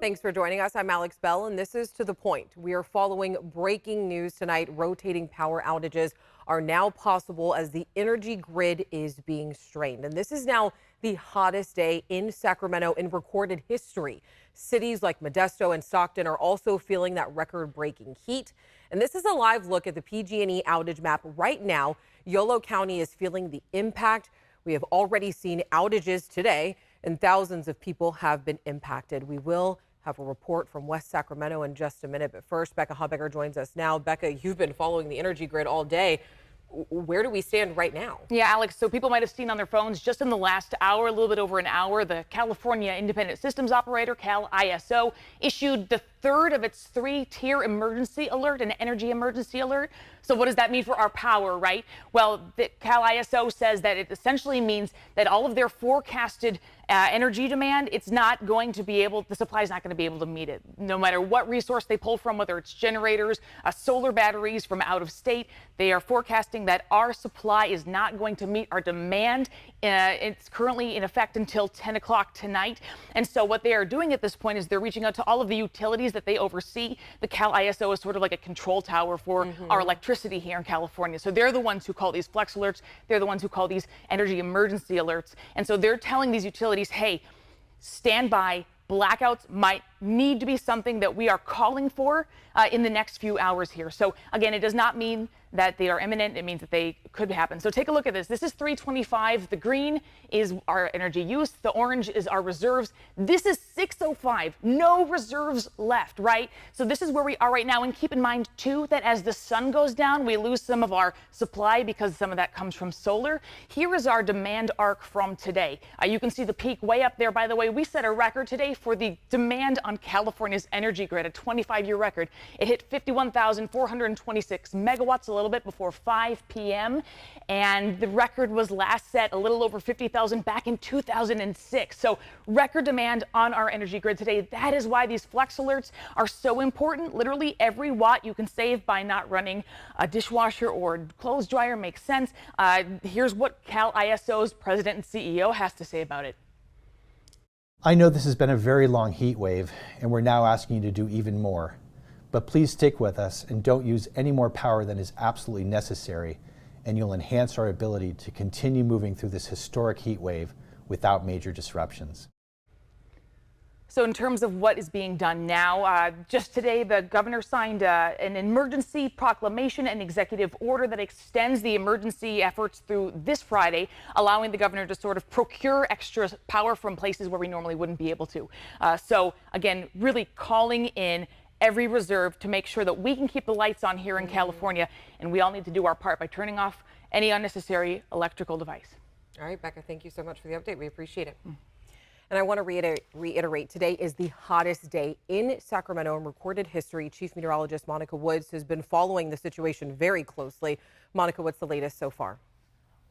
Thanks for joining us. I'm Alex Bell, and this is To the Point. We are following breaking news tonight. Rotating power outages are now possible as the energy grid is being strained. And this is now the hottest day in Sacramento in recorded history. Cities like Modesto and Stockton are also feeling that record-breaking heat. And this is a live look at the PG&E outage map right now. Yolo County is feeling the impact. We have already seen outages today, and thousands of people have been impacted. We will have a report from West Sacramento in just a minute. But first, Becca Hobbecker joins us now. Becca, you've been following the energy grid all day. Where do we stand right now? Yeah, Alex, so people might have seen on their phones just in the last hour, a little bit over an hour, the California Independent Systems Operator, Cal ISO, issued the third of its three-tier emergency alert, an energy emergency alert. So what does that mean for our power, right? Well, the Cal ISO says that it essentially means that all of their forecasted energy demand, it's not going to be able, the supply is not going to be able to meet it. No matter what resource they pull from, whether it's generators, solar batteries from out of state, they are forecasting that our supply is not going to meet our demand. It's currently in effect until 10 o'clock tonight. And so what they are doing at this point is they're reaching out to all of the utilities that they oversee. The Cal ISO is sort of like a control tower for our electricity here in California. So they're the ones who call these flex alerts. They're the ones who call these energy emergency alerts. And so they're telling these utilities, hey, stand by. Blackouts might need to be something that we are calling for in the next few hours here. So again, it does not mean that they are imminent. It means that they could happen. So take a look at this. This is 325. The green is our energy use. The orange is our reserves. This is 605. No reserves left, right? So this is where we are right now. And keep in mind, too, that as the sun goes down, we lose some of our supply because some of that comes from solar. Here is our demand arc from today. You can see the peak way up there. By the way, we set a record today for the demand on California's energy grid, a 25-year record. It hit 51,426 megawatts a little bit before 5 p.m. And the record was last set a little over 50,000 back in 2006. So record demand on our energy grid today. That is why these flex alerts are so important. Literally every watt you can save by not running a dishwasher or clothes dryer makes sense. Here's what Cal ISO's president and CEO has to say about it. I know this has been a very long heat wave, and we're now asking you to do even more. But please stick with us and don't use any more power than is absolutely necessary, and you'll enhance our ability to continue moving through this historic heat wave without major disruptions. So in terms of what is being done now, just today, the governor signed an emergency proclamation and executive order that extends the emergency efforts through this Friday, allowing the governor to sort of procure extra power from places where we normally wouldn't be able to. So again, really calling in every reserve to make sure that we can keep the lights on here in California. And we all need to do our part by turning off any unnecessary electrical device. All right, Becca, thank you so much for the update. We appreciate it. And I want to reiterate, today is the hottest day in Sacramento in recorded history. Chief Meteorologist Monica Woods has been following the situation very closely. Monica, what's the latest so far?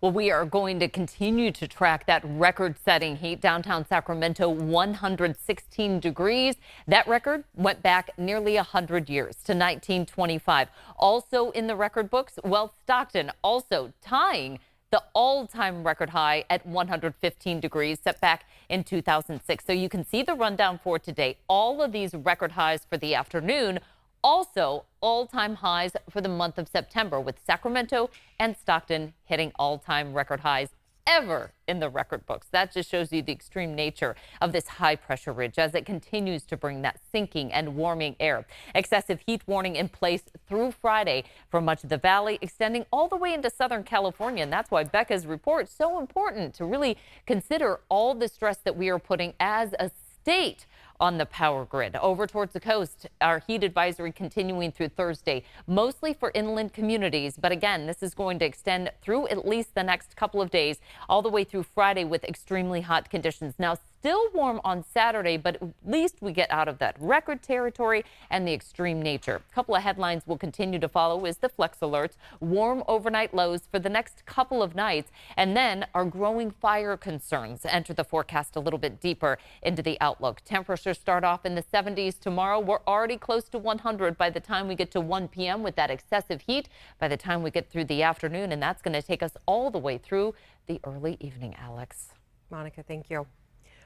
Well, we are going to continue to track that record-setting heat. Downtown Sacramento, 116 degrees. That record went back nearly 100 years to 1925. Also in the record books, well, Stockton also tying the all-time record high at 115 degrees, set back in 2006. So you can see the rundown for today. All of these record highs for the afternoon. Also, all-time highs for the month of September, with Sacramento and Stockton hitting all-time record highs ever in the record books. That just shows you the extreme nature of this high-pressure ridge as it continues to bring that sinking and warming air. Excessive heat warning in place through Friday for much of the valley, extending all the way into Southern California. And that's why Becca's report is so important to really consider all the stress that we are putting as a state on the power grid. Over towards the coast, our heat advisory continuing through Thursday, mostly for inland communities. But again, this is going to extend through at least the next couple of days, all the way through Friday with extremely hot conditions. Now, still warm on Saturday, but at least we get out of that record territory and the extreme nature. A couple of headlines will continue to follow is the flex alerts, warm overnight lows for the next couple of nights, and then our growing fire concerns enter the forecast a little bit deeper into the outlook. Temperatures start off in the 70s tomorrow. We're already close to 100 by the time we get to 1 p.m. with that excessive heat by the time we get through the afternoon, and that's going to take us all the way through the early evening, Alex. Monica, thank you.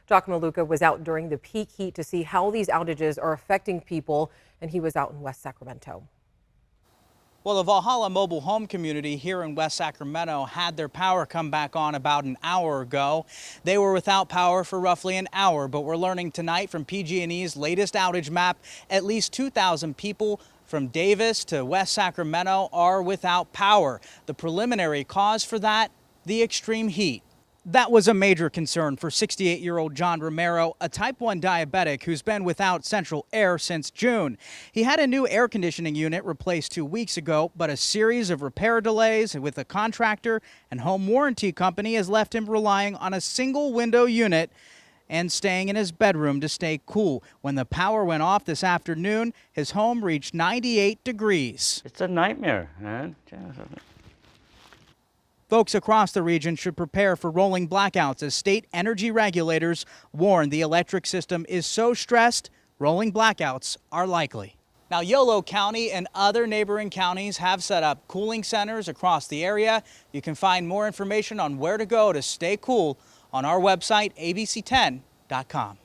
Giacomo Luca was out during the peak heat to see how these outages are affecting people, and he was out in West Sacramento. Well, the Valhalla mobile home community here in West Sacramento had their power come back on about an hour ago. They were without power for roughly an hour, but we're learning tonight from PG&E's latest outage map, at least 2,000 people from Davis to West Sacramento are without power. The preliminary cause for that, the extreme heat. That was a major concern for 68-year-old John Romero, a type 1 diabetic who's been without central air since June. He had a new air conditioning unit replaced 2 weeks ago, but a series of repair delays with a contractor and home warranty company has left him relying on a single window unit and staying in his bedroom to stay cool. When the power went off this afternoon, his home reached 98 degrees. It's a nightmare, man. Folks across the region should prepare for rolling blackouts as state energy regulators warn the electric system is so stressed, rolling blackouts are likely. Now, Yolo County and other neighboring counties have set up cooling centers across the area. You can find more information on where to go to stay cool on our website, abc10.com.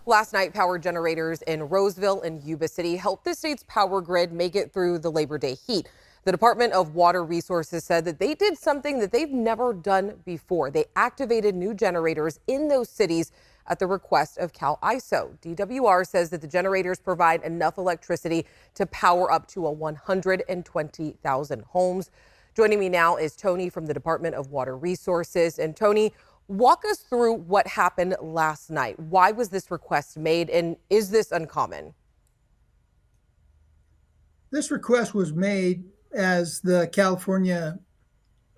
Last night, power generators in Roseville and Yuba City helped the state's power grid make it through the Labor Day heat. The Department of Water Resources said that they did something that they've never done before. They activated new generators in those cities at the request of Cal ISO. DWR says that the generators provide enough electricity to power up to 120,000 homes. Joining me now is Tony from the Department of Water Resources. And Tony, walk us through what happened last night. Why was this request made, and is this uncommon? This request was made as the California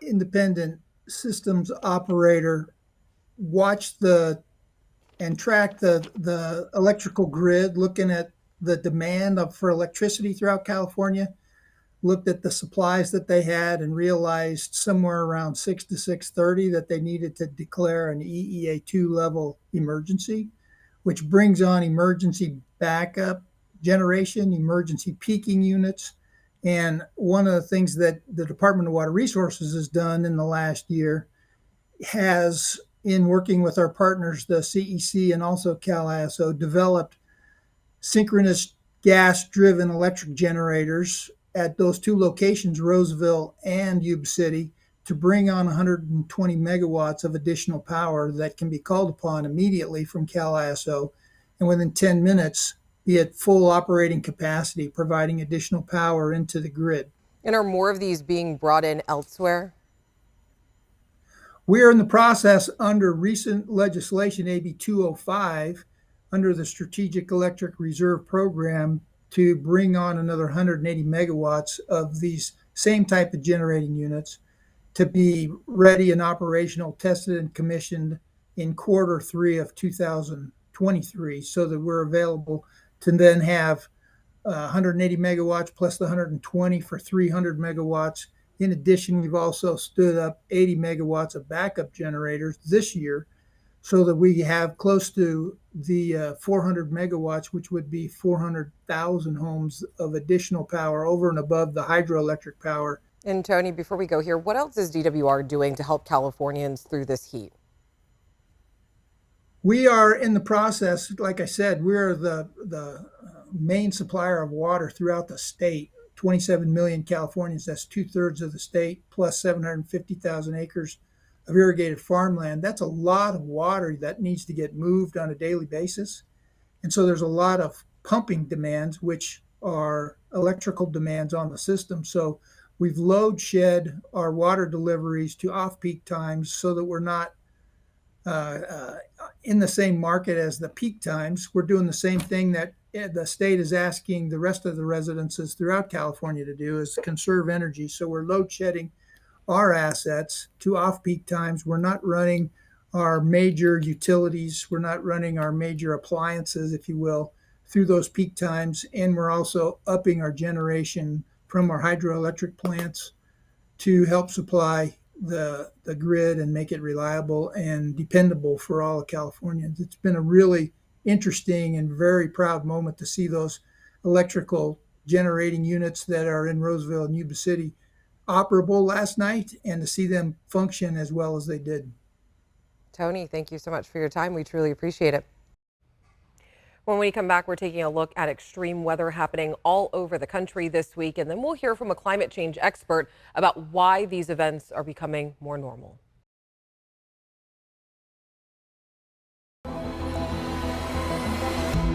Independent Systems Operator watched and tracked the electrical grid, looking at the demand for electricity throughout California, looked at the supplies that they had, and realized somewhere around 6 to 6:30 that they needed to declare an EEA2 level emergency, which brings on emergency backup generation, emergency peaking units. And one of the things that the Department of Water Resources has done in the last year has, in working with our partners, the CEC and also Cal ISO, developed synchronous gas-driven electric generators at those two locations, Roseville and Yuba City, to bring on 120 megawatts of additional power that can be called upon immediately from Cal ISO, and within 10 minutes be at full operating capacity, providing additional power into the grid. And are more of these being brought in elsewhere? We are in the process under recent legislation, AB 205, under the Strategic Electric Reserve Program, to bring on another 180 megawatts of these same type of generating units to be ready and operational, tested and commissioned in Q3 of 2023, so that we're available to then have 180 megawatts plus the 120 for 300 megawatts. In addition, we've also stood up 80 megawatts of backup generators this year, so that we have close to the 400 megawatts, which would be 400,000 homes of additional power over and above the hydroelectric power. And Tony, before we go here, what else is DWR doing to help Californians through this heat? We are in the process, like I said, we're the main supplier of water throughout the state. 27 million Californians, that's 2/3 of the state, plus 750,000 acres of irrigated farmland. That's a lot of water that needs to get moved on a daily basis. And so there's a lot of pumping demands, which are electrical demands on the system. So we've load shed our water deliveries to off-peak times so that we're not in the same market as the peak times. We're doing the same thing that the state is asking the rest of the residences throughout California to do, is conserve energy. So we're load shedding our assets to off-peak times. We're not running our major utilities. We're not running our major appliances, if you will, through those peak times. And we're also upping our generation from our hydroelectric plants to help supply the grid and make it reliable and dependable for all of Californians. It's been a really interesting and very proud moment to see those electrical generating units that are in Roseville and Yuba City operable last night, and to see them function as well as they did. Tony, thank you so much for your time. We truly appreciate it. When we come back, we're taking a look at extreme weather happening all over the country this week, and then we'll hear from a climate change expert about why these events are becoming more normal.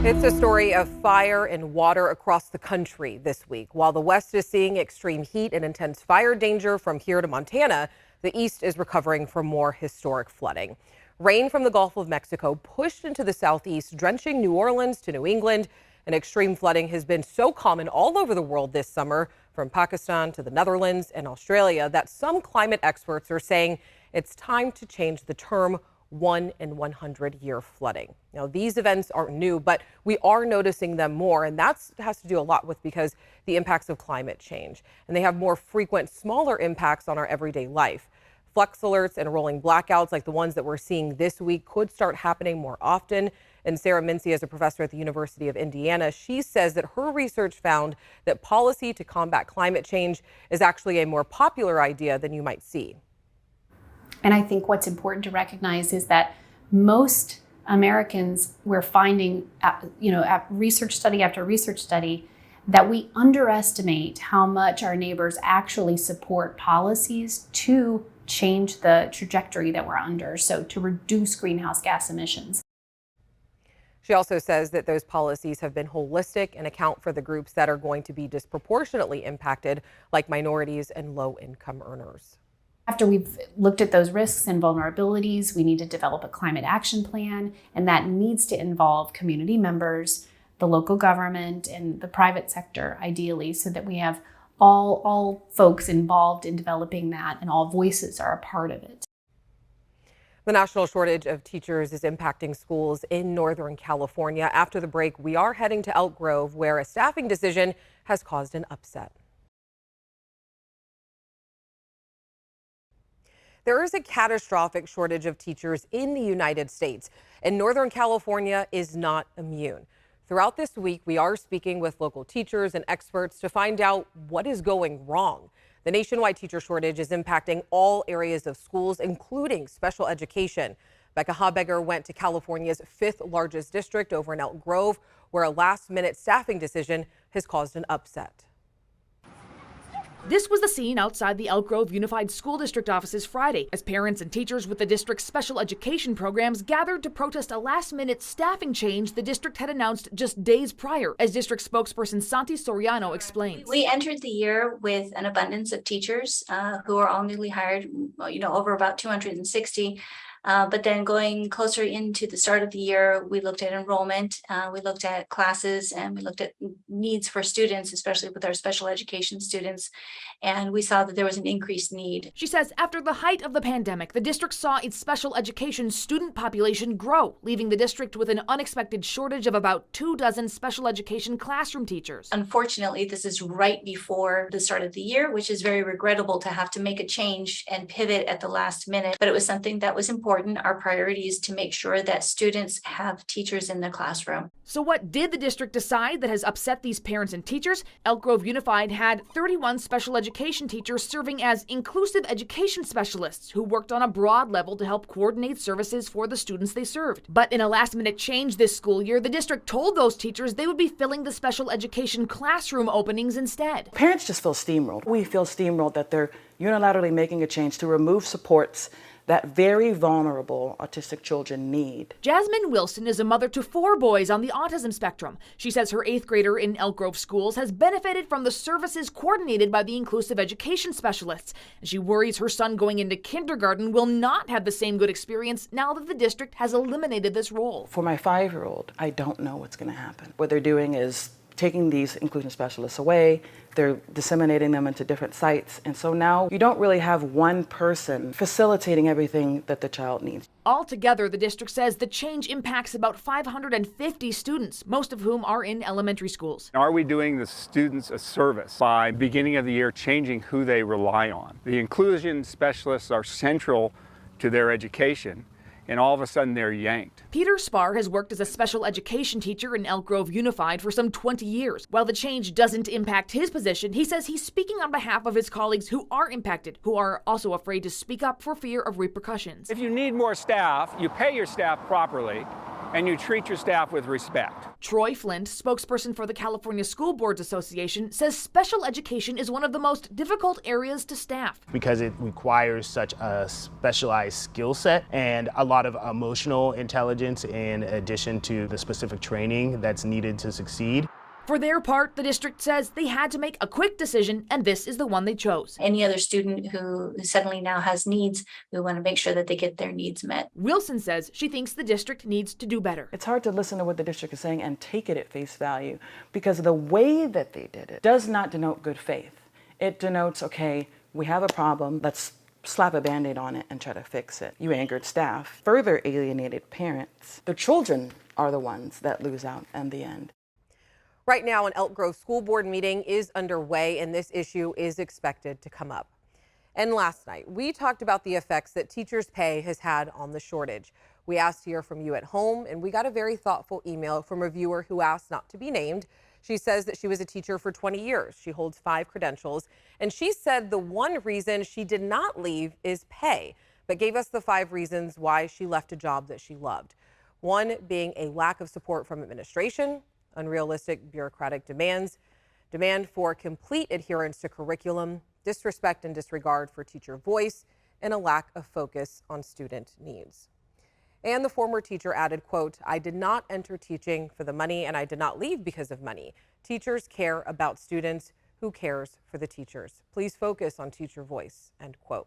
It's a story of fire and water across the country this week. While the West is seeing extreme heat and intense fire danger from here to Montana, the East is recovering from more historic flooding. Rain from the Gulf of Mexico pushed into the Southeast, drenching New Orleans to New England. And extreme flooding has been so common all over the world this summer, from Pakistan to the Netherlands and Australia, that some climate experts are saying it's time to change the term 1 in 100-year flooding. Now, these events aren't new, but we are noticing them more, and that has to do a lot with because the impacts of climate change, and they have more frequent, smaller impacts on our everyday life. Flex alerts and rolling blackouts like the ones that we're seeing this week could start happening more often. And Sarah Mincy is a professor at the University of Indiana. She says that her research found that policy to combat climate change is actually a more popular idea than you might see. And I think what's important to recognize is that most Americans, we're finding, at research study after research study, that we underestimate how much our neighbors actually support policies to change the trajectory that we're under, so to reduce greenhouse gas emissions. She also says that those policies have been holistic and account for the groups that are going to be disproportionately impacted, like minorities and low-income earners. After we've looked at those risks and vulnerabilities, we need to develop a climate action plan, and that needs to involve community members, the local government, and the private sector, ideally, so that we have all folks involved in developing that, and all voices are a part of it. The national shortage of teachers is impacting schools in Northern California. After the break, we are heading to Elk Grove, where a staffing decision has caused an upset. There is a catastrophic shortage of teachers in the United States, and Northern California is not immune. Throughout this week, we are speaking with local teachers and experts to find out what is going wrong. The nationwide teacher shortage is impacting all areas of schools, including special education. Becca Habegger went to California's 5th largest district over in Elk Grove, where a last-minute staffing decision has caused an upset. This was the scene outside the Elk Grove Unified School District offices Friday, as parents and teachers with the district's special education programs gathered to protest a last-minute staffing change the district had announced just days prior, as district spokesperson Santi Soriano explains. We entered the year with an abundance of teachers who are all newly hired, over about 260. But then going closer into the start of the year, we looked at enrollment, we looked at classes, and we looked at needs for students, especially with our special education students. And we saw that there was an increased need. She says after the height of the pandemic, the district saw its special education student population grow, leaving the district with an unexpected shortage of about 24 special education classroom teachers. Unfortunately, this is right before the start of the year, which is very regrettable to have to make a change and pivot at the last minute. But it was something that was important. Our priority is to make sure that students have teachers in the classroom. So what did the district decide that has upset these parents and teachers? Elk Grove Unified had 31 special education teachers serving as inclusive education specialists who worked on a broad level to help coordinate services for the students they served. But in a last-minute change this school year, the district told those teachers they would be filling the special education classroom openings instead. Parents just feel steamrolled. We feel steamrolled that they're unilaterally making a change to remove supports that very vulnerable autistic children need. Jasmine Wilson is a mother to 4 boys on the autism spectrum. She says her 8th grader in Elk Grove schools has benefited from the services coordinated by the inclusive education specialists. And she worries her son going into kindergarten will not have the same good experience now that the district has eliminated this role. For my 5-year-old, I don't know what's going to happen. What they're doing is taking these inclusion specialists away, they're disseminating them into different sites, and so now you don't really have one person facilitating everything that the child needs. Altogether, the district says the change impacts about 550 students, most of whom are in elementary schools. Are we doing the students a service by beginning of the year changing who they rely on? The inclusion specialists are central to their education, and all of a sudden they're yanked. Peter Spar has worked as a special education teacher in Elk Grove Unified for some 20 years. While the change doesn't impact his position, he says he's speaking on behalf of his colleagues who are impacted, who are also afraid to speak up for fear of repercussions. If you need more staff, you pay your staff properly and you treat your staff with respect. Troy Flint, spokesperson for the California School Boards Association, says special education is one of the most difficult areas to staff. Because it requires such a specialized skill set and a lot of emotional intelligence in addition to the specific training that's needed to succeed. For their part, the district says they had to make a quick decision, and this is the one they chose. Any other student who suddenly now has needs, we want to make sure that they get their needs met. Wilson says she thinks the district needs to do better. It's hard to listen to what the district is saying and take it at face value because the way that they did it does not denote good faith. It denotes, okay, we have a problem, let's slap a Band-Aid on it and try to fix it. You angered staff, further alienated parents. The children are the ones that lose out in the end. Right now, an Elk Grove School Board meeting is underway, and this issue is expected to come up. And last night, we talked about the effects that teachers' pay has had on the shortage. We asked to hear from you at home, and we got a very thoughtful email from a viewer who asked not to be named. She says that she was a teacher for 20 years. She holds 5 credentials, and she said the one reason she did not leave is pay, but gave us the 5 reasons why she left a job that she loved. One being a lack of support from administration, unrealistic bureaucratic demands, demand for complete adherence to curriculum, disrespect and disregard for teacher voice, and a lack of focus on student needs. And the former teacher added, quote, "I did not enter teaching for the money and I did not leave because of money. Teachers care about students. Who cares for the teachers? Please focus on teacher voice," end quote.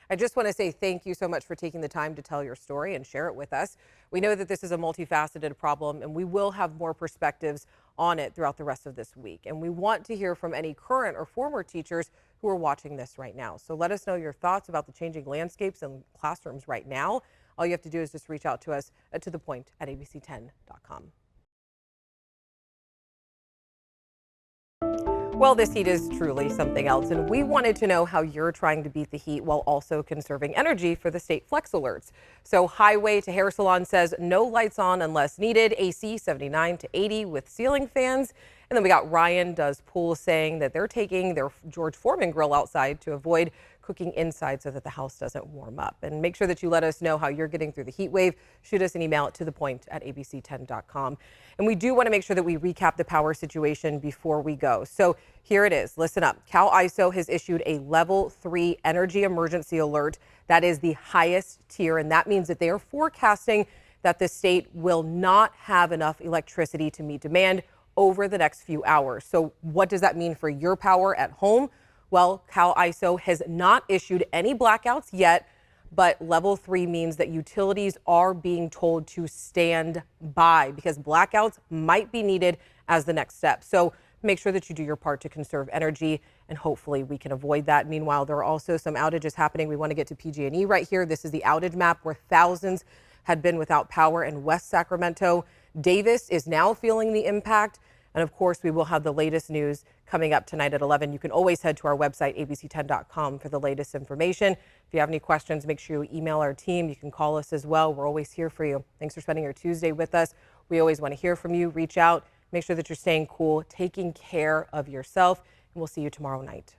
I just want to say thank you so much for taking the time to tell your story and share it with us. We know that this is a multifaceted problem, and we will have more perspectives on it throughout the rest of this week. And we want to hear from any current or former teachers who are watching this right now. So let us know your thoughts about the changing landscapes in classrooms right now. All you have to do is just reach out to us at tothepoint@abc10.com. Well, this heat is truly something else, and we wanted to know how you're trying to beat the heat while also conserving energy for the state flex alerts. So Highway to Hair Salon says no lights on unless needed, AC 79 to 80 with ceiling fans. And then we got Ryan Does Pool saying that they're taking their George Foreman grill outside to avoid cooking inside so that the house doesn't warm up. And make sure that you let us know how you're getting through the heat wave. Shoot us an email at tothepoint@abc10.com. And we do want to make sure that we recap the power situation before we go. So here it is. Listen up. Cal ISO has issued a level 3 energy emergency alert. That is the highest tier, and that means that they are forecasting that the state will not have enough electricity to meet demand over the next few hours. So what does that mean for your power at home? Well, Cal ISO has not issued any blackouts yet, but level 3 means that utilities are being told to stand by because blackouts might be needed as the next step. So make sure that you do your part to conserve energy, and hopefully we can avoid that. Meanwhile, there are also some outages happening. We want to get to PG&E right here. This is the outage map where thousands had been without power in West Sacramento. Davis is now feeling the impact. And of course, we will have the latest news coming up tonight at 11. You can always head to our website, abc10.com, for the latest information. If you have any questions, make sure you email our team. You can call us as well. We're always here for you. Thanks for spending your Tuesday with us. We always want to hear from you. Reach out. Make sure that you're staying cool, taking care of yourself, and we'll see you tomorrow night.